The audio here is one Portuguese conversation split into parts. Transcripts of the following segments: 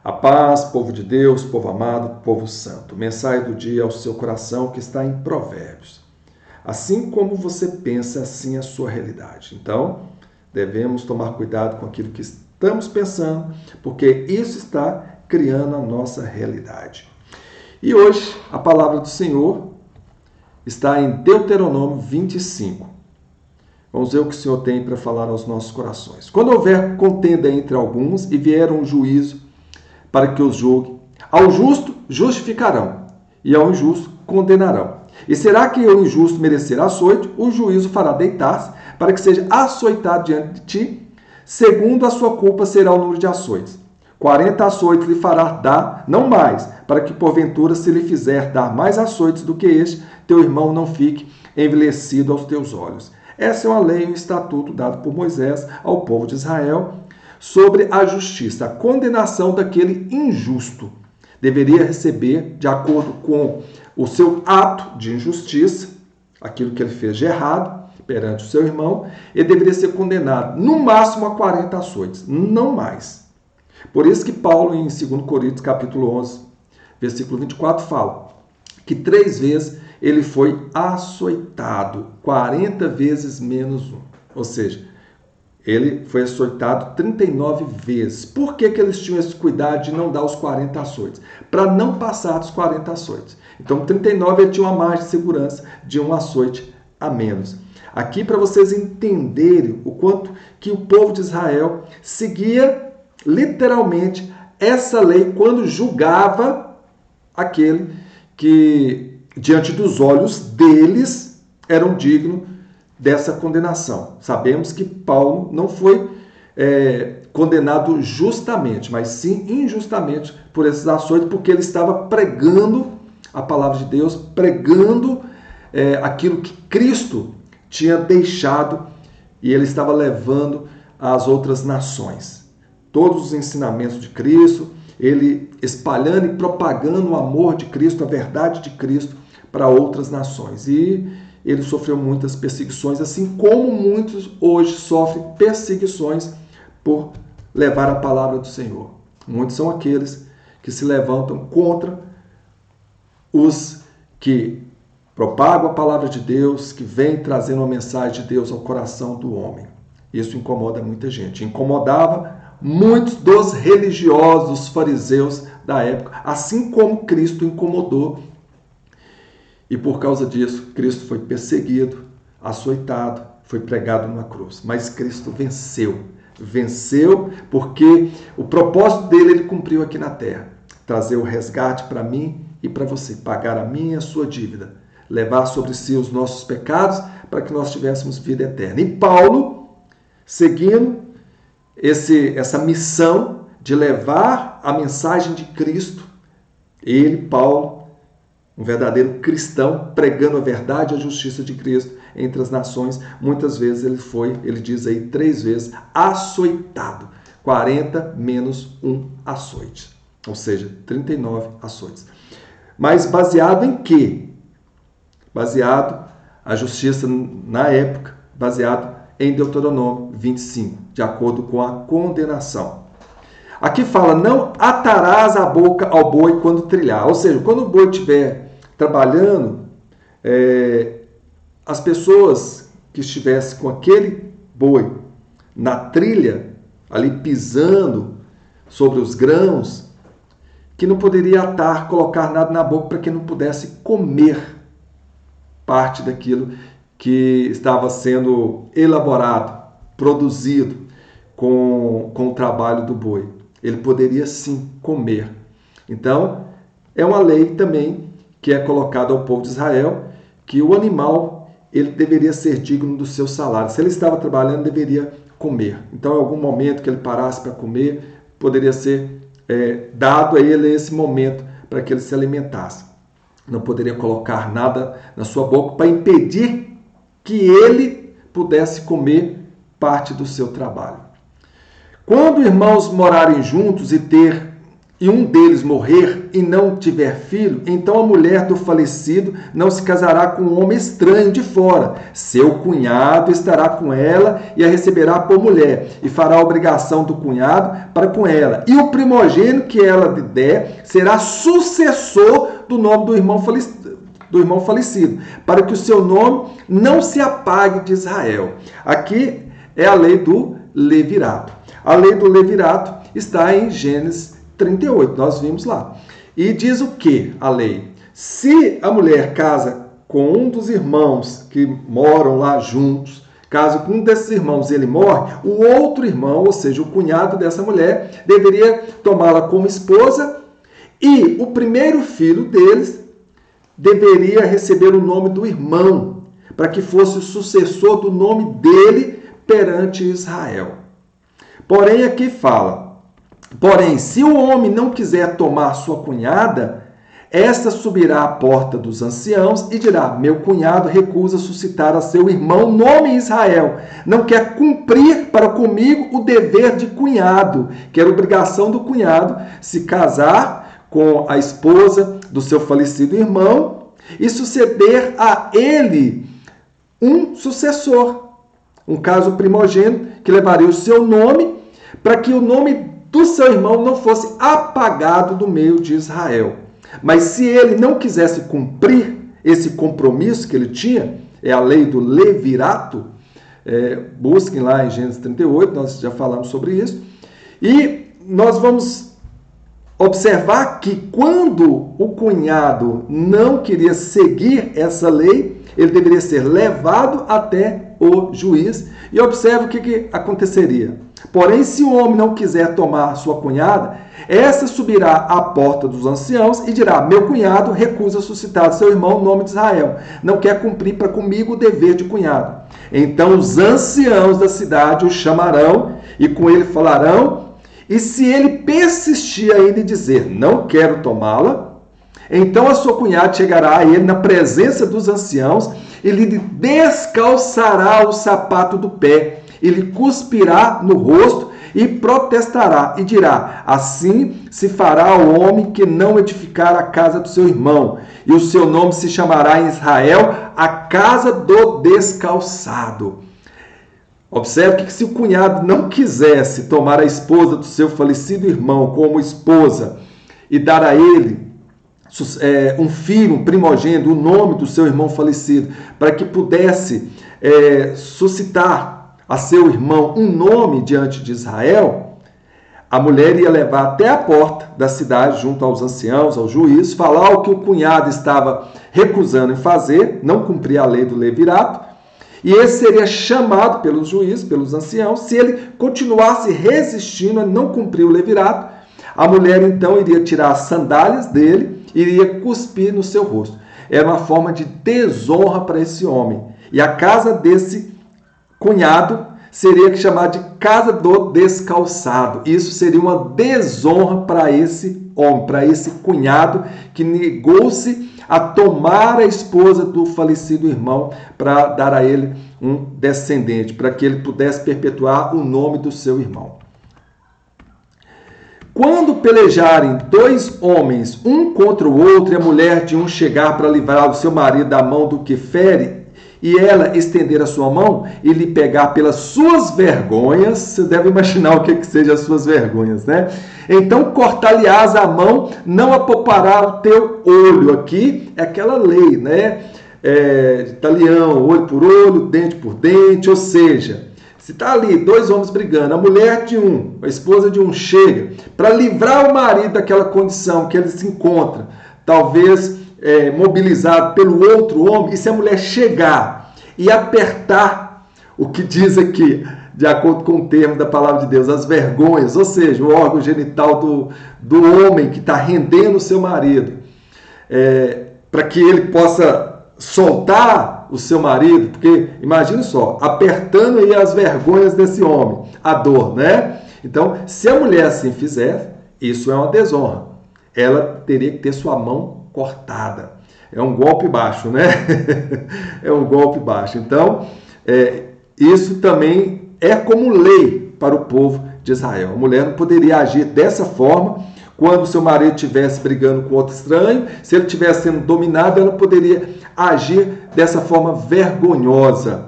A paz, povo de Deus, povo amado, povo santo. Mensagem do dia ao seu coração que está em Provérbios. Assim como você pensa, assim é a sua realidade. Então, devemos tomar cuidado com aquilo que estamos pensando, porque isso está criando a nossa realidade. E hoje, a palavra do Senhor está em Deuteronômio 25. Vamos ver o que o Senhor tem para falar aos nossos corações. Quando houver contenda entre alguns e vier um juízo para que os julgue, ao justo justificarão e ao injusto condenarão. E será que o injusto merecerá açoite? O juízo fará deitar-se para que seja açoitado diante de ti. Segundo a sua culpa será o número de açoites. 40 açoites lhe fará dar, não mais, para que porventura se lhe fizer dar mais açoites do que este, teu irmão não fique envelhecido aos teus olhos. Essa é uma lei e um estatuto dado por Moisés ao povo de Israel sobre a justiça, a condenação daquele injusto. Deveria receber, de acordo com o seu ato de injustiça, aquilo que ele fez de errado perante o seu irmão, ele deveria ser condenado no máximo a 40 açoites, não mais. Por isso que Paulo, em 2 Coríntios, capítulo 11, versículo 24, fala que 3 vezes ele foi açoitado, 40 vezes menos 1. Ou seja, ele foi açoitado 39 vezes. Por que eles tinham esse cuidado de não dar os 40 açoites? Para não passar dos 40 açoites. Então, 39 ele tinha uma margem de segurança de um açoite a menos. Aqui, para vocês entenderem o quanto que o povo de Israel seguia literalmente essa lei quando julgava aquele que, diante dos olhos deles, eram dignos dessa condenação. Sabemos que Paulo não foi condenado justamente, mas sim injustamente por esses açoites, porque ele estava pregando a palavra de Deus, pregando aquilo que Cristo tinha deixado e ele estava levando às outras nações. Todos os ensinamentos de Cristo, ele espalhando e propagando o amor de Cristo, a verdade de Cristo para outras nações. E ele sofreu muitas perseguições, assim como muitos hoje sofrem perseguições por levar a palavra do Senhor. Muitos são aqueles que se levantam contra os que propagam a palavra de Deus, que vêm trazendo a mensagem de Deus ao coração do homem. Isso incomoda muita gente. Incomodava muitos dos religiosos, dos fariseus da época, assim como Cristo incomodou. E por causa disso, Cristo foi perseguido, açoitado, foi pregado numa cruz. Mas Cristo venceu. Venceu porque o propósito dele ele cumpriu aqui na terra. Trazer o resgate para mim e para você. Pagar a minha e a sua dívida. Levar sobre si os nossos pecados para que nós tivéssemos vida eterna. E Paulo, seguindo essa missão de levar a mensagem de Cristo, ele, Paulo, um verdadeiro cristão, pregando a verdade e a justiça de Cristo entre as nações, muitas vezes ele diz aí 3 vezes, açoitado. 40 menos 1 açoite. Ou seja, 39 açoites. Mas baseado em quê? Baseado, a justiça na época, baseado em Deuteronômio 25, de acordo com a condenação. Aqui fala, não atarás a boca ao boi quando trilhar. Ou seja, quando o boi estiver trabalhando, as pessoas que estivessem com aquele boi na trilha, ali pisando sobre os grãos, que não poderia atar, colocar nada na boca para que não pudesse comer parte daquilo que estava sendo elaborado, produzido com o trabalho do boi. Ele poderia sim comer. Então, é uma lei também que é colocada ao povo de Israel, que o animal ele deveria ser digno do seu salário. Se ele estava trabalhando, deveria comer. Então, em algum momento que ele parasse para comer, poderia ser dado a ele esse momento para que ele se alimentasse. Não poderia colocar nada na sua boca para impedir que ele pudesse comer parte do seu trabalho. Quando irmãos morarem juntos e ter e um deles morrer e não tiver filho, então a mulher do falecido não se casará com um homem estranho de fora. Seu cunhado estará com ela e a receberá por mulher, e fará a obrigação do cunhado para com ela. E o primogênito que ela lhe der será sucessor do nome do irmão falecido, para que o seu nome não se apague de Israel. Aqui é a lei do levirato. A lei do levirato está em Gênesis 38, nós vimos lá. E diz o que a lei? Se a mulher casa com um dos irmãos que moram lá juntos, caso com um desses irmãos ele morre, o outro irmão, ou seja, o cunhado dessa mulher, deveria tomá-la como esposa, e o primeiro filho deles deveria receber o nome do irmão, para que fosse o sucessor do nome dele perante Israel. Porém, aqui fala: porém, se o homem não quiser tomar sua cunhada, esta subirá à porta dos anciãos e dirá: meu cunhado recusa suscitar a seu irmão nome em Israel. Não quer cumprir para comigo o dever de cunhado, que era obrigação do cunhado se casar com a esposa do seu falecido irmão e suceder a ele um sucessor, um caso primogênito que levaria o seu nome, para que o nome do seu irmão não fosse apagado do meio de Israel. Mas se ele não quisesse cumprir esse compromisso que ele tinha, é a lei do levirato, busquem lá em Gênesis 38, nós já falamos sobre isso, e nós vamos observar que quando o cunhado não queria seguir essa lei, ele deveria ser levado até o juiz, e observe o que aconteceria. Porém, se o homem não quiser tomar sua cunhada, essa subirá à porta dos anciãos e dirá: meu cunhado recusa suscitar seu irmão o nome de Israel, não quer cumprir para comigo o dever de cunhado. Então os anciãos da cidade o chamarão e com ele falarão, e se ele persistir ainda em dizer: não quero tomá-la, então a sua cunhada chegará a ele na presença dos anciãos e lhe descalçará o sapato do pé, e lhe cuspirá no rosto e protestará e dirá: assim se fará ao homem que não edificar a casa do seu irmão, e o seu nome se chamará em Israel a casa do descalçado. Observe que se o cunhado não quisesse tomar a esposa do seu falecido irmão como esposa e dar a ele um filho, um primogênito, o nome do seu irmão falecido, para que pudesse suscitar a seu irmão um nome diante de Israel, a mulher ia levar até a porta da cidade, junto aos anciãos, ao juiz, falar o que o cunhado estava recusando em fazer, não cumprir a lei do levirato, e esse seria chamado pelos juízes, pelos anciãos. Se ele continuasse resistindo a não cumprir o levirato, a mulher então iria tirar as sandálias dele e iria cuspir no seu rosto. Era uma forma de desonra para esse homem. E a casa desse cunhado seria chamada de casa do descalçado. Isso seria uma desonra para esse homem, para esse cunhado que negou-se a tomar a esposa do falecido irmão para dar a ele um descendente, para que ele pudesse perpetuar o nome do seu irmão. Quando pelejarem dois homens, um contra o outro, e a mulher de um chegar para livrar o seu marido da mão do que fere, e ela estender a sua mão e lhe pegar pelas suas vergonhas, você deve imaginar o que sejam as suas vergonhas, né? Então cortar-lhe-ás a mão, não apoupará o teu olho. Aqui é aquela lei, né? Italião, olho por olho, dente por dente, ou seja, se está ali dois homens brigando, a mulher de um, a esposa de um chega para livrar o marido daquela condição que ele se encontra, talvez mobilizado pelo outro homem, e se a mulher chegar e apertar o que diz aqui, de acordo com o termo da palavra de Deus, as vergonhas, ou seja, o órgão genital do homem que está rendendo o seu marido, para que ele possa soltar o seu marido, porque imagine só, apertando aí as vergonhas desse homem, a dor, né? Então, se a mulher assim fizer, isso é uma desonra. Ela teria que ter sua mão cortada. É um golpe baixo, né? É um golpe baixo. Então, isso também é como lei para o povo de Israel. A mulher não poderia agir dessa forma quando seu marido estivesse brigando com outro estranho, se ele estivesse sendo dominado, ela poderia agir dessa forma vergonhosa.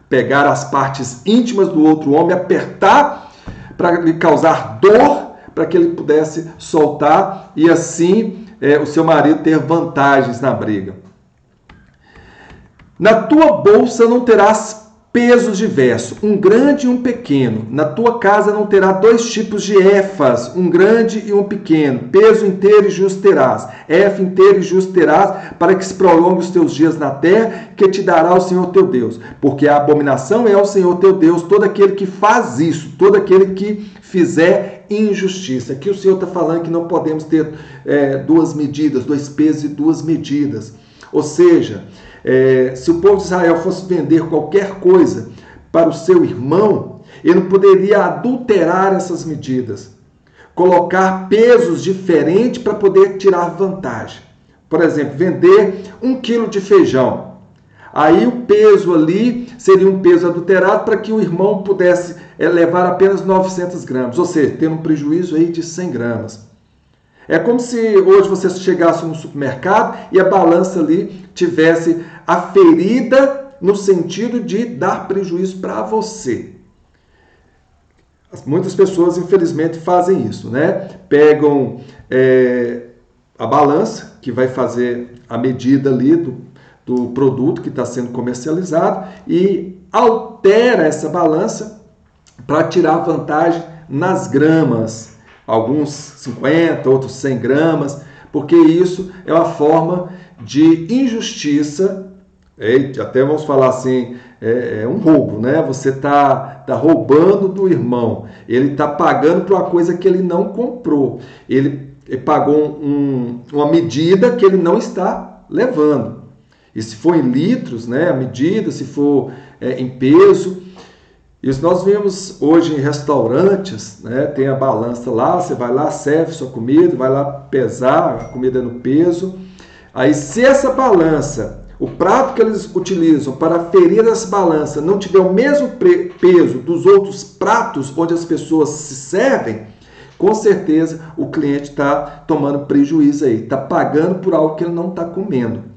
Pegar as partes íntimas do outro homem, apertar para lhe causar dor, para que ele pudesse soltar e assim o seu marido ter vantagens na briga. Na tua bolsa não terás pesos diversos, um grande e um pequeno. Na tua casa não terá 2 tipos de éfas, um grande e um pequeno. Peso inteiro e justo terás, éfa inteiro e justo terás, para que se prolongue os teus dias na terra, que te dará o Senhor teu Deus. Porque a abominação é ao Senhor teu Deus, todo aquele que faz isso, todo aquele que fizer injustiça. Aqui o Senhor está falando que não podemos ter 2 medidas, 2 pesos e 2 medidas. Ou seja, se o povo de Israel fosse vender qualquer coisa para o seu irmão, ele não poderia adulterar essas medidas, colocar pesos diferentes para poder tirar vantagem. Por exemplo, vender 1 quilo de feijão. Aí o peso ali seria um peso adulterado para que o irmão pudesse levar apenas 900 gramas, ou seja, tendo um prejuízo aí de 100 gramas. É como se hoje você chegasse no supermercado e a balança ali tivesse aferida no sentido de dar prejuízo para você. Muitas pessoas, infelizmente, fazem isso, né? Pegam a balança, que vai fazer a medida ali do produto que está sendo comercializado, e altera essa balança para tirar vantagem nas gramas. Alguns 50, outros 100 gramas, porque isso é uma forma de injustiça, até vamos falar assim, é um roubo, né? Você está roubando do irmão, ele está pagando por uma coisa que ele não comprou, ele pagou uma medida que ele não está levando. E se for em litros, né, a medida, se for em peso. Isso nós vemos hoje em restaurantes, né? Tem a balança lá, você vai lá, serve sua comida, vai lá pesar a comida no peso. Aí se essa balança, o prato que eles utilizam para ferir essa balança não tiver o mesmo peso dos outros pratos onde as pessoas se servem, com certeza o cliente está tomando prejuízo aí, está pagando por algo que ele não está comendo.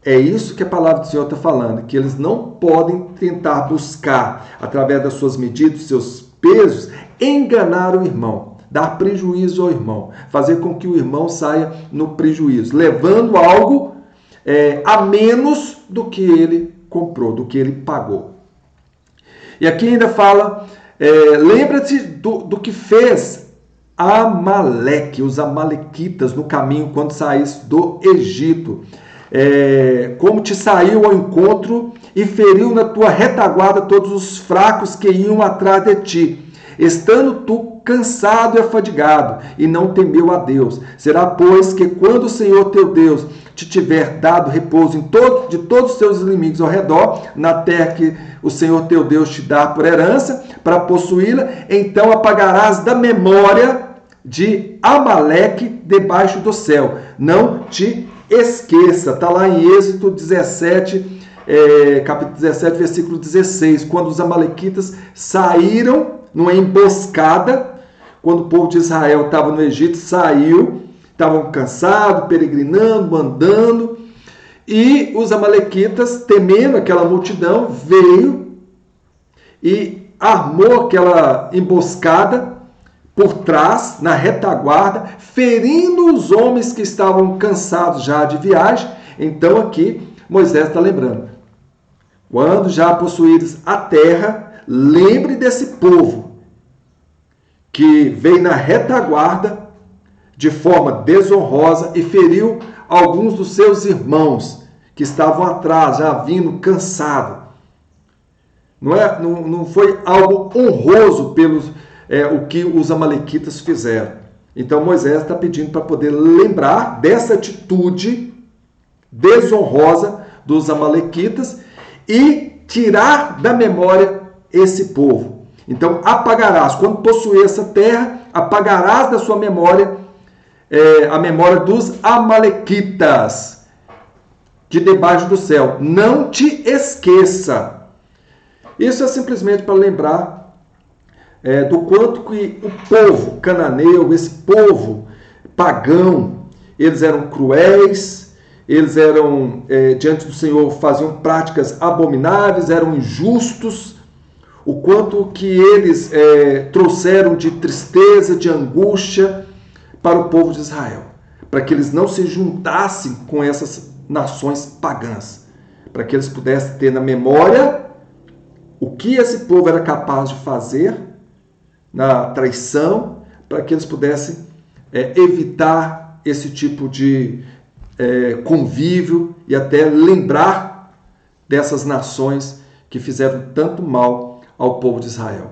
É isso que a palavra do Senhor está falando, que eles não podem tentar buscar, através das suas medidas, seus pesos, enganar o irmão, dar prejuízo ao irmão, fazer com que o irmão saia no prejuízo, levando algo a menos do que ele comprou, do que ele pagou. E aqui ainda fala, lembra-te do que fez Amaleque, os amalequitas no caminho quando saísse do Egito. Como te saiu ao encontro e feriu na tua retaguarda todos os fracos que iam atrás de ti, estando tu cansado e afadigado, e não temeu a Deus. Será, pois, que quando o Senhor teu Deus te tiver dado repouso de todos os teus inimigos ao redor, na terra que o Senhor teu Deus te dá por herança, para possuí-la, então apagarás da memória de Amaleque debaixo do céu. Não te esqueça, está lá em Êxodo 17, capítulo 17, versículo 16, quando os amalequitas saíram numa emboscada, quando o povo de Israel estava no Egito, saiu, estavam cansados, peregrinando, andando, e os amalequitas, temendo aquela multidão, veio e armou aquela emboscada por trás, na retaguarda, ferindo os homens que estavam cansados já de viagem. Então aqui Moisés está lembrando, quando já possuíres a terra, lembre desse povo que veio na retaguarda de forma desonrosa e feriu alguns dos seus irmãos que estavam atrás, já vindo cansado. Não foi algo honroso o que os amalequitas fizeram. Então Moisés está pedindo para poder lembrar dessa atitude desonrosa dos amalequitas e tirar da memória esse povo. Então apagarás, quando possuir essa terra, apagarás da sua memória a memória dos amalequitas de debaixo do céu. Não te esqueça. Isso é simplesmente para lembrar do quanto que o povo cananeu, esse povo pagão, eles eram cruéis, eles eram, diante do Senhor, faziam práticas abomináveis, eram injustos, o quanto que eles trouxeram de tristeza, de angústia para o povo de Israel, para que eles não se juntassem com essas nações pagãs, para que eles pudessem ter na memória o que esse povo era capaz de fazer na traição, para que eles pudessem evitar esse tipo de convívio e até lembrar dessas nações que fizeram tanto mal ao povo de Israel.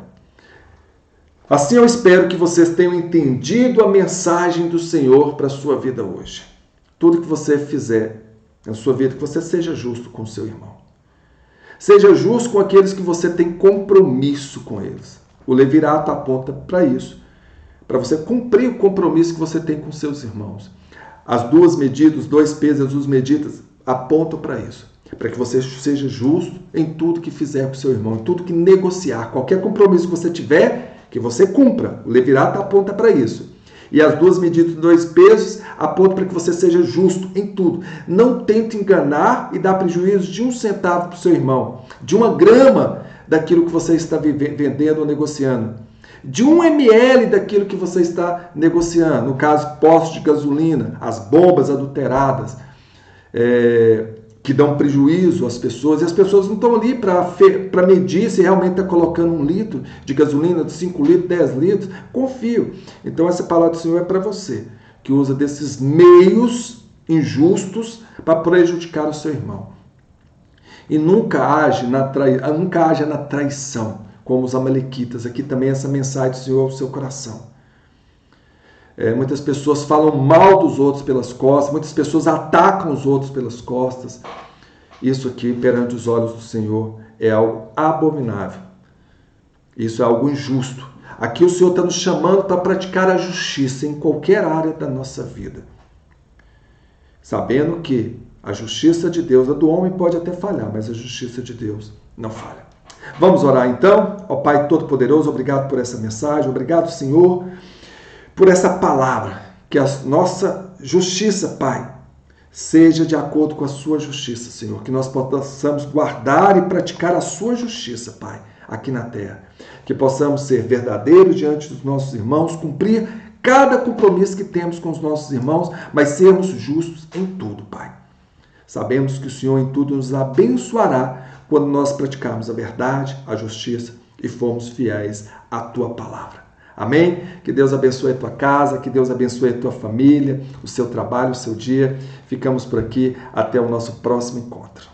Assim eu espero que vocês tenham entendido a mensagem do Senhor para a sua vida hoje. Tudo que você fizer na sua vida, que você seja justo com o seu irmão. Seja justo com aqueles que você tem compromisso com eles. O Levirato aponta para isso, para você cumprir o compromisso que você tem com seus irmãos. As duas medidas, os dois pesos e as duas medidas apontam para isso, para que você seja justo em tudo que fizer com seu irmão, em tudo que negociar, qualquer compromisso que você tiver, que você cumpra. O Levirato aponta para isso. E as duas medidas, dois pesos, apontam para que você seja justo em tudo. Não tente enganar e dar prejuízo de 1 centavo para o seu irmão, de 1 grama daquilo que você está vendendo ou negociando, de 1 ml daquilo que você está negociando. No caso, postos de gasolina, as bombas adulteradas, que dão prejuízo às pessoas, e as pessoas não estão ali para medir se realmente está colocando 1 litro de gasolina, de 5 litros, 10 litros. Confio. Então essa palavra do Senhor é para você, que usa desses meios injustos para prejudicar o seu irmão. E nunca haja na traição, como os amalequitas. Aqui também essa mensagem do Senhor ao seu coração. Muitas pessoas falam mal dos outros pelas costas, muitas pessoas atacam os outros pelas costas. Isso aqui, perante os olhos do Senhor, é algo abominável. Isso é algo injusto. Aqui o Senhor está nos chamando para praticar a justiça em qualquer área da nossa vida. Sabendo que a justiça de Deus, a do homem pode até falhar, mas a justiça de Deus não falha. Vamos orar então? Ó Pai Todo-Poderoso, obrigado por essa mensagem, obrigado, Senhor, por essa palavra, que a nossa justiça, Pai, seja de acordo com a sua justiça, Senhor, que nós possamos guardar e praticar a sua justiça, Pai, aqui na terra, que possamos ser verdadeiros diante dos nossos irmãos, cumprir cada compromisso que temos com os nossos irmãos, mas sermos justos em tudo, Pai. Sabemos que o Senhor em tudo nos abençoará quando nós praticarmos a verdade, a justiça e formos fiéis à Tua palavra. Amém? Que Deus abençoe a tua casa, que Deus abençoe a tua família, o seu trabalho, o seu dia. Ficamos por aqui. Até o nosso próximo encontro.